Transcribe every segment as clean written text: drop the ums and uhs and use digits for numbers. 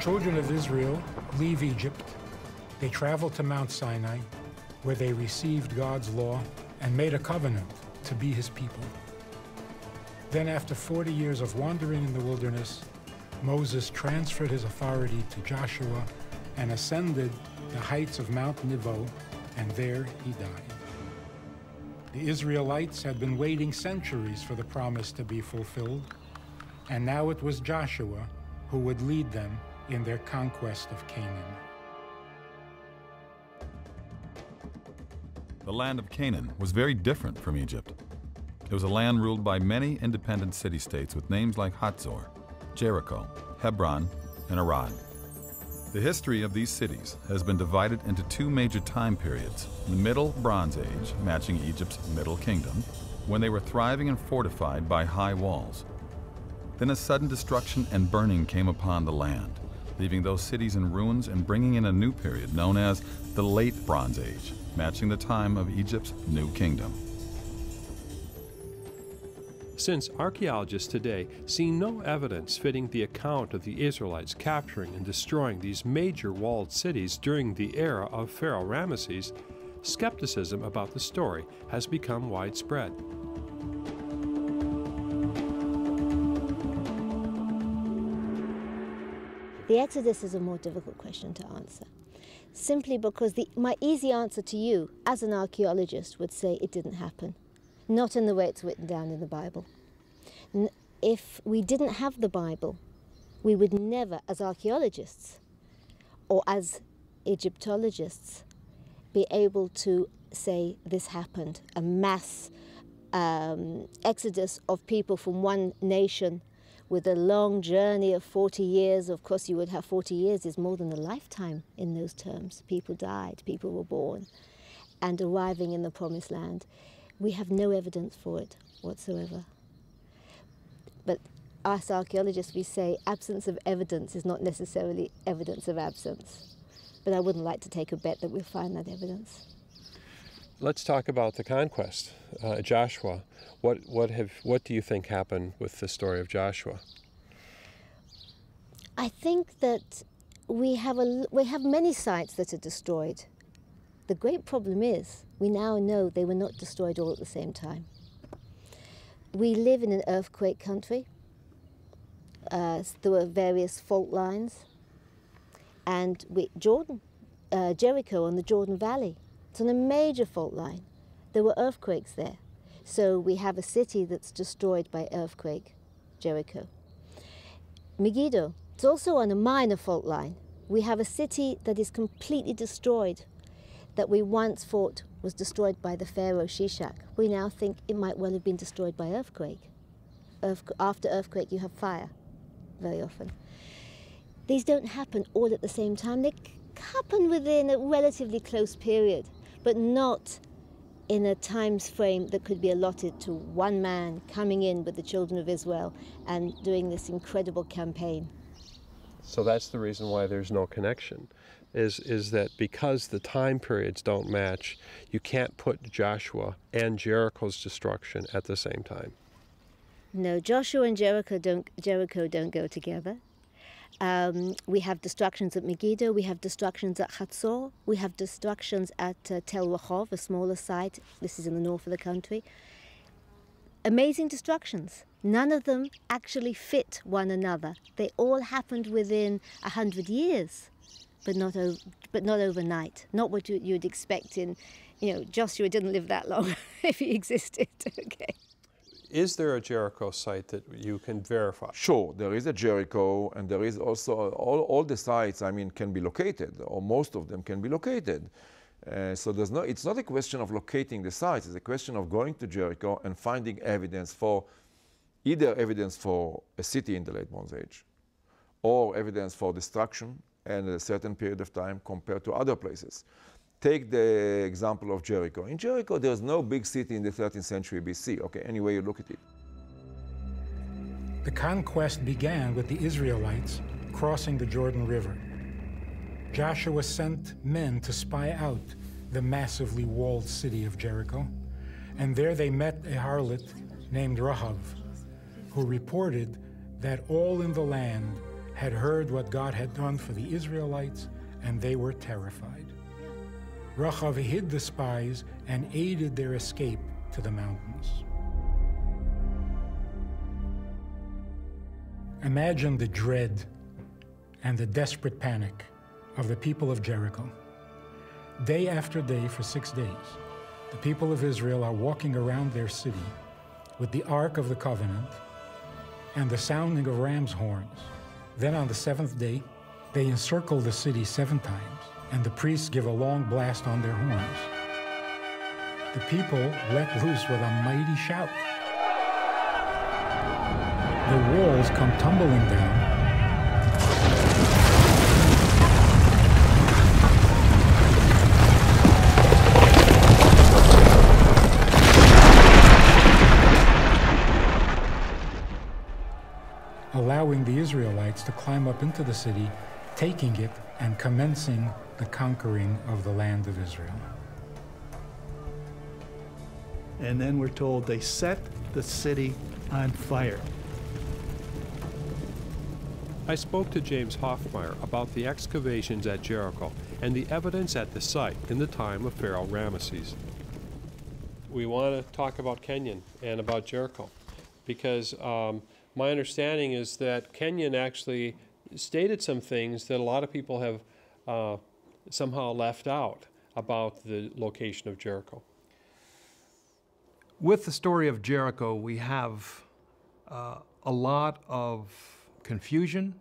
children of Israel leave Egypt. They travel to Mount Sinai, where they received God's law and made a covenant to be his people. Then after 40 years of wandering in the wilderness, Moses transferred his authority to Joshua and ascended the heights of Mount Nebo, and there he died. The Israelites had been waiting centuries for the promise to be fulfilled, and now it was Joshua who would lead them in their conquest of Canaan. The land of Canaan was very different from Egypt. It was a land ruled by many independent city-states with names like Hatzor, Jericho, Hebron, and Arad. The history of these cities has been divided into two major time periods: the Middle Bronze Age, matching Egypt's Middle Kingdom, when they were thriving and fortified by high walls. Then a sudden destruction and burning came upon the land, leaving those cities in ruins and bringing in a new period known as the Late Bronze Age, matching the time of Egypt's New Kingdom. Since archaeologists today see no evidence fitting the account of the Israelites capturing and destroying these major walled cities during the era of Pharaoh Ramesses, skepticism about the story has become widespread. The Exodus is a more difficult question to answer, simply because my easy answer to you as an archaeologist would say it didn't happen. Not in the way it's written down in the Bible. If we didn't have the Bible, we would never, as archaeologists or as Egyptologists, be able to say this happened, a mass exodus of people from one nation with a long journey of 40 years. Of course, you would have 40 years is more than a lifetime in those terms. People died, people were born, and arriving in the Promised Land. We have no evidence for it whatsoever. But us archaeologists, we say absence of evidence is not necessarily evidence of absence. But I wouldn't like to take a bet that we'll find that evidence. Let's talk about the conquest. Joshua, what do you think happened with the story of Joshua? I think that we have many sites that are destroyed. The great problem is we now know they were not destroyed all at the same time. We live in an earthquake country. There were various fault lines. And Jericho on the Jordan Valley, it's on a major fault line. There were earthquakes there. So we have a city that's destroyed by earthquake, Jericho. Megiddo, it's also on a minor fault line. We have a city that is completely destroyed, that we once thought was destroyed by the pharaoh Shishak. We now think it might well have been destroyed by earthquake. After earthquake, you have fire, very often. These don't happen all at the same time. They happen within a relatively close period, but not in a time frame that could be allotted to one man coming in with the children of Israel and doing this incredible campaign. So that's the reason why there's no connection, is that because the time periods don't match, you can't put Joshua and Jericho's destruction at the same time. No, Joshua and Jericho don't go together. We have destructions at Megiddo, we have destructions at Hatzor, we have destructions at Tel Rehov, a smaller site. This is in the north of the country. Amazing destructions. None of them actually fit one another. They all happened within 100 years, but not overnight. Not what you'd expect in, Joshua didn't live that long if he existed. Okay. Is there a Jericho site that you can verify? Sure, there is a Jericho, and there is also all the sites, can be located, or most of them can be located. So it's not a question of locating the sites, it's a question of going to Jericho and finding evidence either evidence for a city in the Late Bronze Age, or evidence for destruction and a certain period of time compared to other places. Take the example of Jericho. In Jericho, there's no big city in the 13th century BC, okay, any way you look at it. The conquest began with the Israelites crossing the Jordan River. Joshua sent men to spy out the massively walled city of Jericho, and there they met a harlot named Rahab, who reported that all in the land had heard what God had done for the Israelites, and they were terrified. Rachav hid the spies and aided their escape to the mountains. Imagine the dread and the desperate panic of the people of Jericho. Day after day for 6 days, the people of Israel are walking around their city with the Ark of the Covenant and the sounding of ram's horns. Then on the 7th day, they encircle the city 7 times, and the priests give a long blast on their horns. The people let loose with a mighty shout. The walls come tumbling down, allowing the Israelites to climb up into the city, taking it and commencing the conquering of the land of Israel. And then we're told they set the city on fire. I spoke to James Hoffmeyer about the excavations at Jericho and the evidence at the site in the time of Pharaoh Ramesses. We want to talk about Kenyon and about Jericho because my understanding is that Kenyon actually stated some things that a lot of people have somehow left out about the location of Jericho. With the story of Jericho, we have a lot of confusion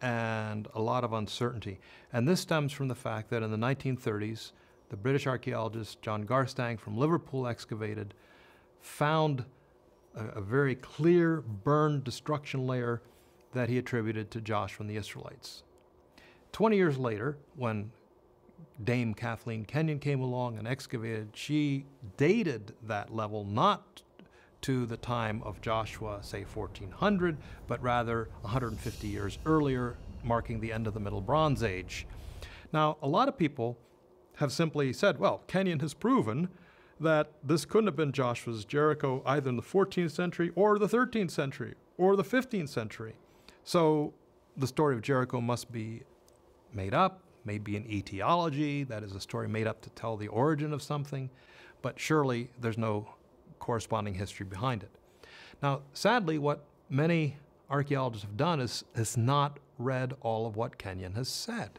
and a lot of uncertainty. And this stems from the fact that in the 1930s, the British archaeologist John Garstang from Liverpool excavated, found a very clear burned destruction layer that he attributed to Joshua and the Israelites. 20 years later, when Dame Kathleen Kenyon came along and excavated, she dated that level not to the time of Joshua, say 1400, but rather 150 years earlier, marking the end of the Middle Bronze Age. Now, a lot of people have simply said, well, Kenyon has proven that this couldn't have been Joshua's Jericho either in the 14th century or the 13th century or the 15th century. So the story of Jericho must be made up, maybe an etiology, that is a story made up to tell the origin of something, but surely there's no corresponding history behind it. Now, sadly, what many archaeologists have done is not read all of what Kenyon has said.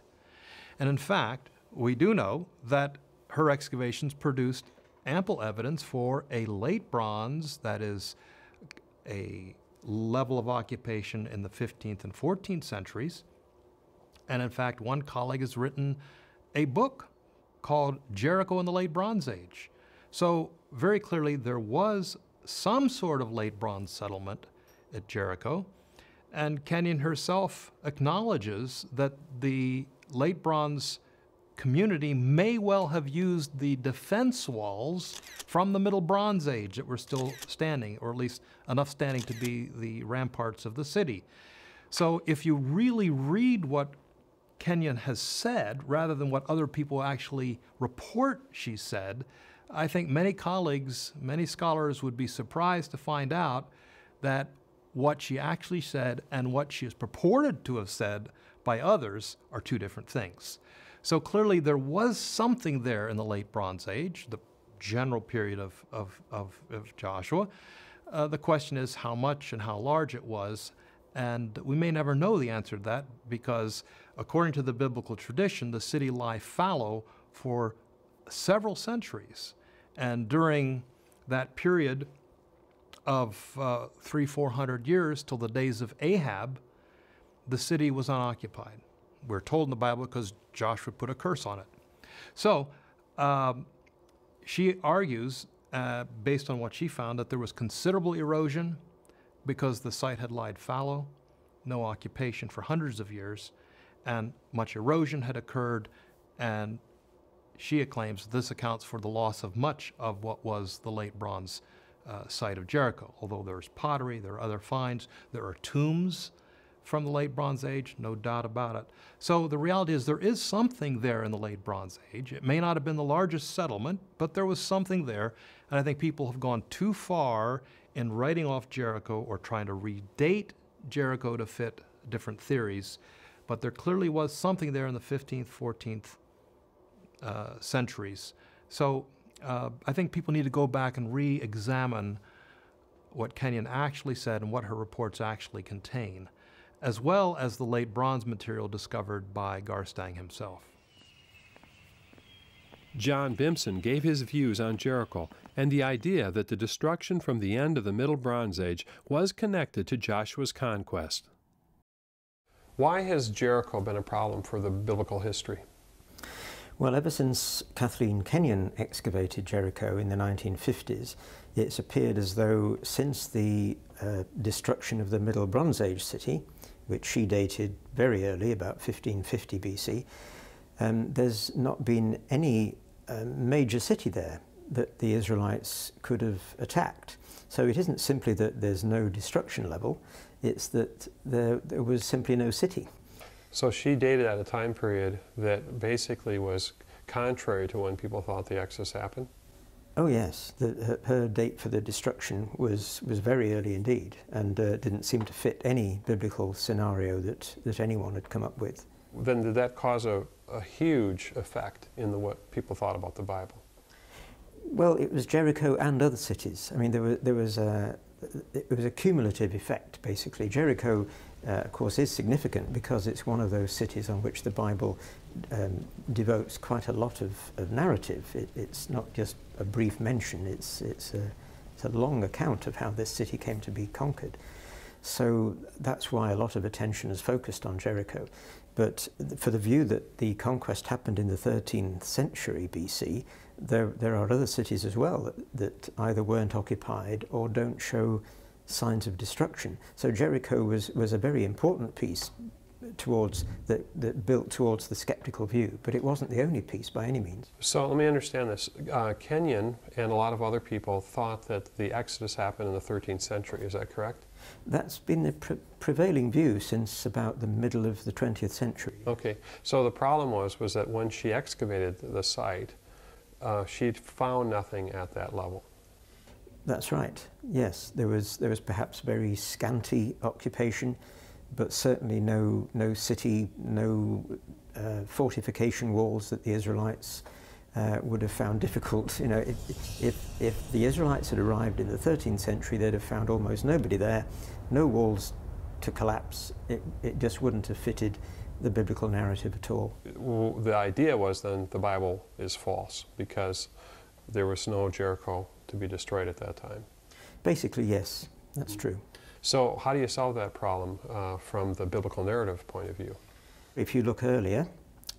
And in fact, we do know that her excavations produced ample evidence for a late bronze, that is a level of occupation in the 15th and 14th centuries. And in fact, one colleague has written a book called Jericho in the Late Bronze Age. So very clearly there was some sort of late bronze settlement at Jericho. And Kenyon herself acknowledges that the late bronze community may well have used the defense walls from the Middle Bronze Age that were still standing, or at least enough standing to be the ramparts of the city. So if you really read what Kenyon has said, rather than what other people actually report she said, I think many colleagues, many scholars would be surprised to find out that what she actually said and what she is purported to have said by others are two different things. So clearly there was something there in the late Bronze Age, the general period of Joshua. The question is how much and how large it was, and we may never know the answer to that because according to the biblical tradition, the city lay fallow for several centuries. And during that period of 300-400 years till the days of Ahab, the city was unoccupied. We're told in the Bible because Joshua put a curse on it. So she argues, based on what she found, that there was considerable erosion because the site had lied fallow, no occupation for hundreds of years, and much erosion had occurred, and she claims this accounts for the loss of much of what was the late bronze site of Jericho. Although there's pottery, there are other finds, there are tombs from the late Bronze Age, no doubt about it. So the reality is there is something there in the late Bronze Age. It may not have been the largest settlement, but there was something there, and I think people have gone too far in writing off Jericho or trying to redate Jericho to fit different theories, but there clearly was something there in the 15th, 14th centuries. So I think people need to go back and re-examine what Kenyon actually said and what her reports actually contain, as well as the late bronze material discovered by Garstang himself. John Bimson gave his views on Jericho and the idea that the destruction from the end of the Middle Bronze Age was connected to Joshua's conquest. Why has Jericho been a problem for the biblical history? Well, ever since Kathleen Kenyon excavated Jericho in the 1950s, it's appeared as though since the destruction of the Middle Bronze Age city, which she dated very early, about 1550 BC, there's not been any major city there that the Israelites could have attacked. So it isn't simply that there's no destruction level, it's that there was simply no city. So she dated at a time period that basically was contrary to when people thought the Exodus happened? Oh yes, her date for the destruction was very early indeed, and didn't seem to fit any biblical scenario that anyone had come up with. Then did that cause a huge effect in what people thought about the Bible? Well, it was Jericho and other cities. I mean, it was a cumulative effect, basically. Jericho, of course, is significant because it's one of those cities on which the Bible devotes quite a lot of narrative. It's not just a brief mention, it's a long account of how this city came to be conquered. So that's why a lot of attention is focused on Jericho. But for the view that the conquest happened in the 13th century BC, there are other cities as well that either weren't occupied or don't show signs of destruction. So Jericho was a very important piece that built towards the skeptical view, but it wasn't the only piece by any means. So let me understand this. Kenyon and a lot of other people thought that the Exodus happened in the 13th century, is that correct? That's been the prevailing view since about the middle of the 20th century. Okay, so the problem was that when she excavated the site, she found nothing at that level. That's right, yes. There was perhaps very scanty occupation, but certainly no city, no fortification walls that the Israelites would have found difficult. You know, if the Israelites had arrived in the 13th century, they'd have found almost nobody there, no walls to collapse. It just wouldn't have fitted the biblical narrative at all. Well, the idea was then the Bible is false because there was no Jericho to be destroyed at that time. Basically, yes, that's true. So how do you solve that problem from the biblical narrative point of view? If you look earlier,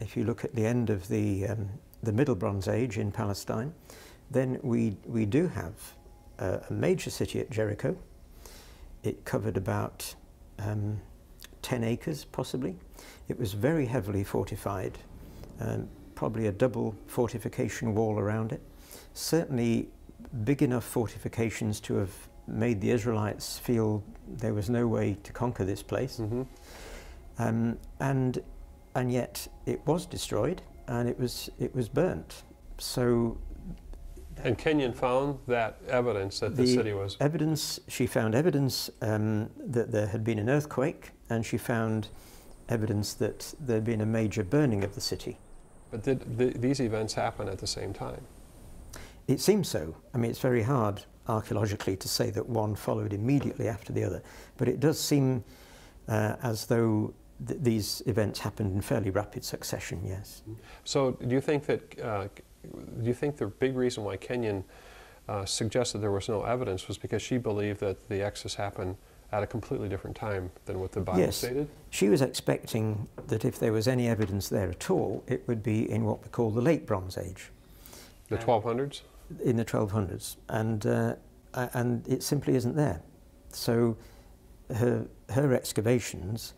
if you look at the end of the Middle Bronze Age in Palestine, then we do have a major city at Jericho. It covered about 10 acres, possibly. It was very heavily fortified, probably a double fortification wall around it. Certainly big enough fortifications to have made the Israelites feel there was no way to conquer this place. Mm-hmm. And yet it was destroyed and it was burnt. So. And Kenyon found that evidence that the city was. She found evidence that there had been an earthquake, and she found evidence that there had been a major burning of the city. But did these events happen at the same time? It seems so. I mean, it's very hard archaeologically to say that one followed immediately after the other, but it does seem as though these events happened in fairly rapid succession, yes. So do you think the big reason why Kenyon suggested there was no evidence was because she believed that the Exodus happened at a completely different time than what the Bible stated? She was expecting that if there was any evidence there at all, it would be in what we call the late Bronze Age. The 1200s? In the 1200s, and it simply isn't there. So her excavations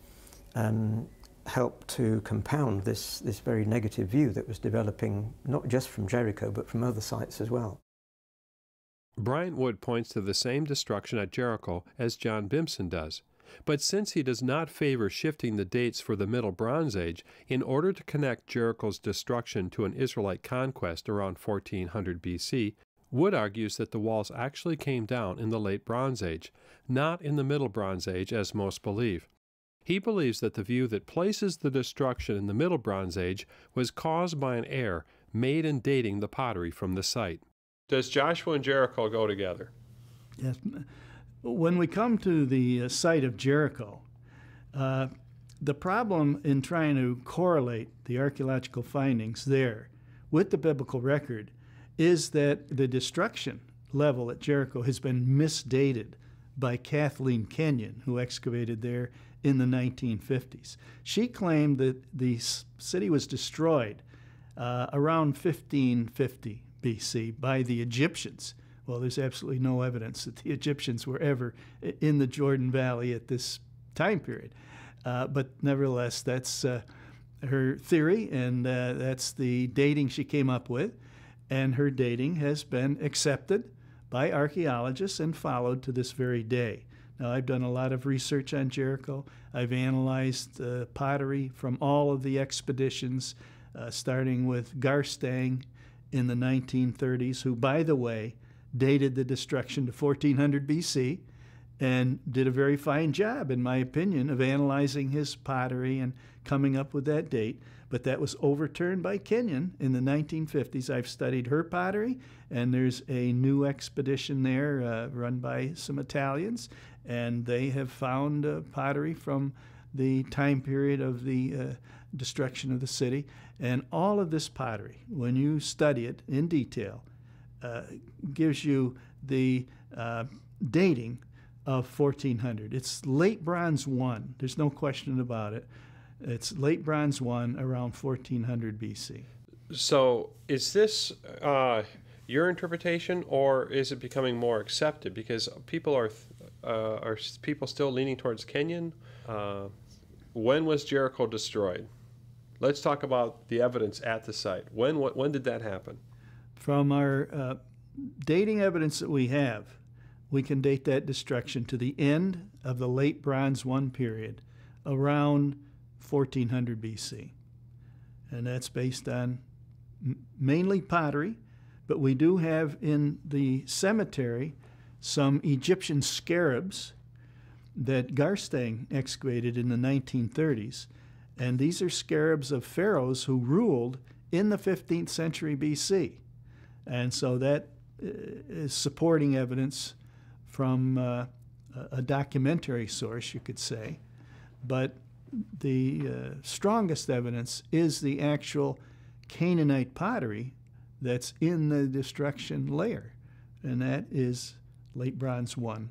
helped to compound this very negative view that was developing not just from Jericho but from other sites as well. Bryant Wood points to the same destruction at Jericho as John Bimson does, but since he does not favor shifting the dates for the Middle Bronze Age in order to connect Jericho's destruction to an Israelite conquest around 1400 BC, Wood argues that the walls actually came down in the Late Bronze Age, not in the Middle Bronze Age as most believe. He believes that the view that places the destruction in the Middle Bronze Age was caused by an error made in dating the pottery from the site. Does Joshua and Jericho go together? Yes. When we come to the site of Jericho, the problem in trying to correlate the archaeological findings there with the biblical record is that the destruction level at Jericho has been misdated by Kathleen Kenyon, who excavated there in the 1950s. She claimed that the city was destroyed around 1550 BC by the Egyptians. Well, there's absolutely no evidence that the Egyptians were ever in the Jordan Valley at this time period. But nevertheless, that's her theory, and that's the dating she came up with. And her dating has been accepted by archaeologists and followed to this very day. Now, I've done a lot of research on Jericho. I've analyzed pottery from all of the expeditions, starting with Garstang in the 1930s, who, by the way, dated the destruction to 1400 BC and did a very fine job, in my opinion, of analyzing his pottery and coming up with that date. But that was overturned by Kenyon in the 1950s. I've studied her pottery, and there's a new expedition there run by some Italians, and they have found pottery from the time period of the destruction of the city. And all of this pottery, when you study it in detail, gives you the dating of 1400. It's late Bronze 1. There's no question about it. It's late Bronze 1 around 1400 BC. So is this your interpretation, or is it becoming more accepted? Because people are people still leaning towards Kenyon? When was Jericho destroyed? Let's talk about the evidence at the site. When did that happen? From our dating evidence that we have, we can date that destruction to the end of the late Bronze 1 period, around 1400 BC. And that's based on mainly pottery, but we do have in the cemetery some Egyptian scarabs that Garstang excavated in the 1930s. And these are scarabs of pharaohs who ruled in the 15th century BC. And so that is supporting evidence from a documentary source, you could say. But the strongest evidence is the actual Canaanite pottery that's in the destruction layer, and that is late Bronze 1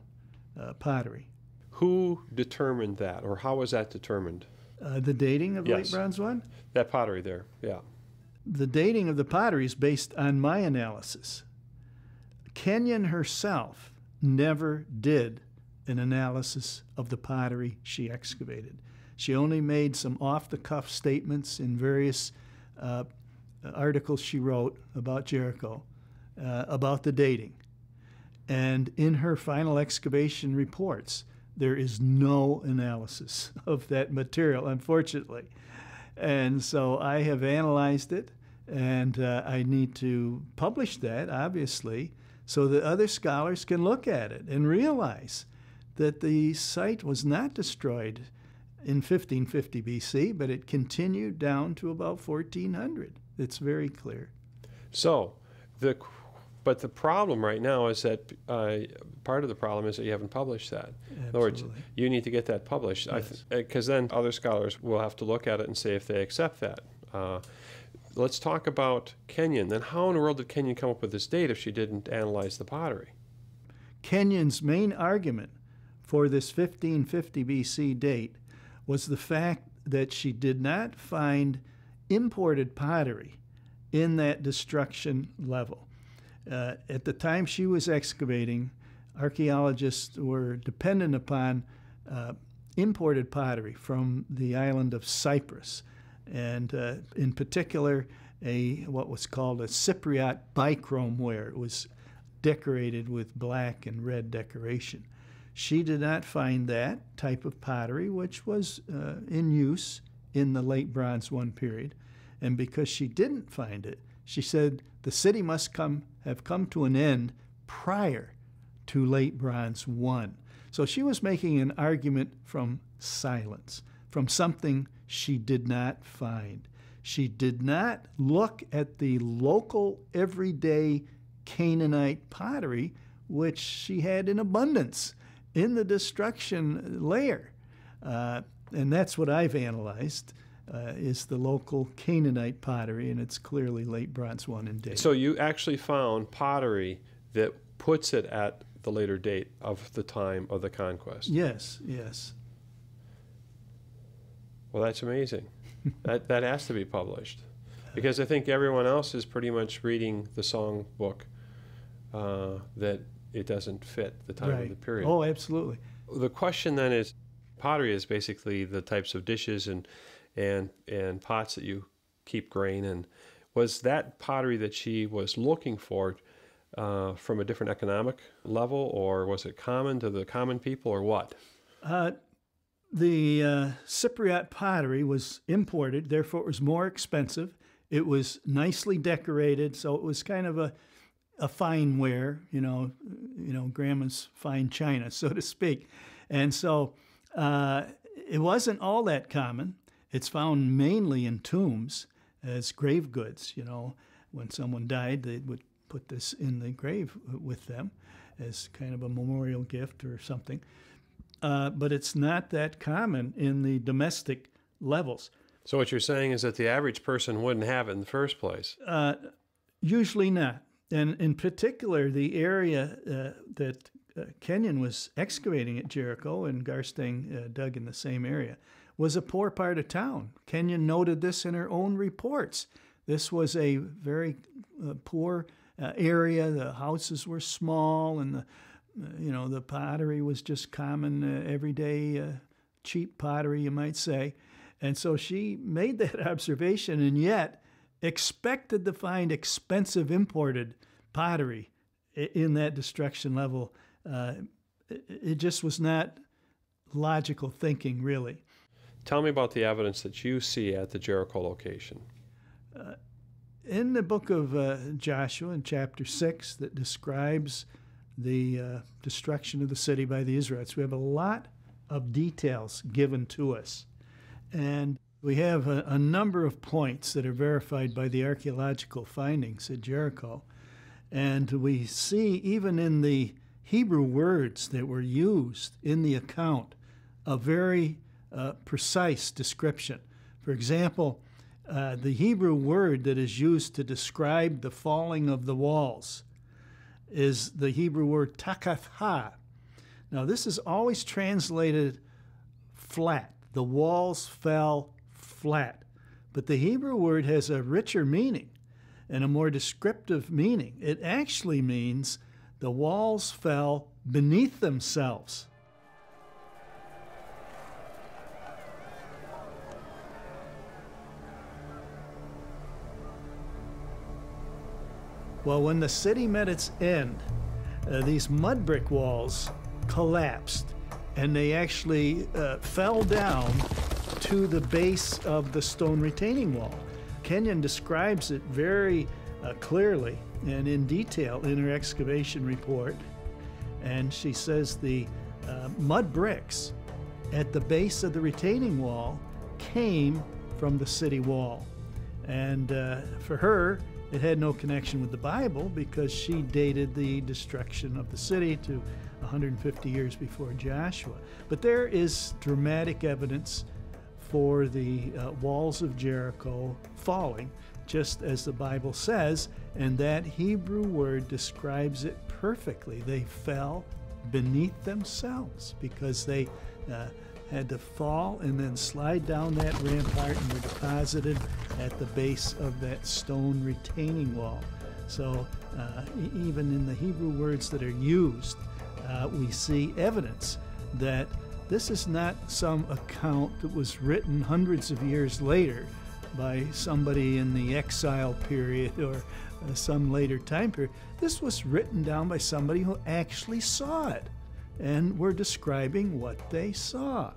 pottery. Who determined that, or how was that determined? The dating of late Bronze 1? That pottery there, yeah. The dating of the pottery is based on my analysis. Kenyon herself never did an analysis of the pottery she excavated. She only made some off-the-cuff statements in various articles she wrote about Jericho, about the dating. And in her final excavation reports, there is no analysis of that material, unfortunately. And so I have analyzed it, and I need to publish that, obviously, so that other scholars can look at it and realize that the site was not destroyed in 1550 BC, but it continued down to about 1400. It's very clear. So, but the problem right now is that part of the problem is that you haven't published that. Absolutely. In other words, you need to get that published, because then other scholars will have to look at it and say if they accept that. Let's talk about Kenyon. Then how in the world did Kenyon come up with this date if she didn't analyze the pottery? Kenyon's main argument for this 1550 BC date was the fact that she did not find imported pottery in that destruction level. At the time she was excavating, archaeologists were dependent upon imported pottery from the island of Cyprus, and in particular what was called a Cypriot bichrome ware. It was decorated with black and red decoration. She did not find that type of pottery, which was in use in the late Bronze 1 period. And because she didn't find it, she said the city must have come to an end prior to late Bronze 1. So she was making an argument from silence. from something she did not find. She did not look at the local, everyday Canaanite pottery, which she had in abundance in the destruction layer. And that's what I've analyzed, is the local Canaanite pottery, and it's clearly late Bronze 1 in date. So you actually found pottery that puts it at the later date of the time of the conquest. Yes, yes. Well, that's amazing. that has to be published, because I think everyone else is pretty much reading the song book that it doesn't fit the time of the period. Oh, absolutely. The question then is, pottery is basically the types of dishes and pots that you keep grain in. Was that pottery that she was looking for from a different economic level, or was it common to the common people, or what? The Cypriot pottery was imported, therefore it was more expensive. It was nicely decorated, so it was kind of a fine ware, you know, grandma's fine china, so to speak. And so it wasn't all that common. It's found mainly in tombs as grave goods. You know, when someone died, they would put this in the grave with them as kind of a memorial gift or something. But it's not that common in the domestic levels. So what you're saying is that the average person wouldn't have it in the first place? Usually not. And in particular, the area that Kenyon was excavating at Jericho, and Garstang dug in the same area, was a poor part of town. Kenyon noted this in her own reports. This was a very poor area. The houses were small, and the pottery was just common, everyday, cheap pottery, you might say. And so she made that observation, and yet expected to find expensive imported pottery in that destruction level. It just was not logical thinking, really. Tell me about the evidence that you see at the Jericho location. In the book of Joshua, in chapter 6, that describes the destruction of the city by the Israelites, we have a lot of details given to us. And we have a number of points that are verified by the archaeological findings at Jericho. And we see, even in the Hebrew words that were used in the account, a very precise description. For example, the Hebrew word that is used to describe the falling of the walls is the Hebrew word takath. Now, this is always translated flat. The walls fell flat. But the Hebrew word has a richer meaning and a more descriptive meaning. It actually means the walls fell beneath themselves. Well, when the city met its end, these mud brick walls collapsed, and they actually fell down to the base of the stone retaining wall. Kenyon describes it very clearly and in detail in her excavation report. And she says the mud bricks at the base of the retaining wall came from the city wall. And for her, it had no connection with the Bible, because she dated the destruction of the city to 150 years before Joshua. But there is dramatic evidence for the walls of Jericho falling, just as the Bible says, and that Hebrew word describes it perfectly. They fell beneath themselves because they had to fall and then slide down that rampart and were deposited at the base of that stone retaining wall. So even in the Hebrew words that are used, we see evidence that this is not some account that was written hundreds of years later by somebody in the exile period or some later time period. This was written down by somebody who actually saw it, and were describing what they saw.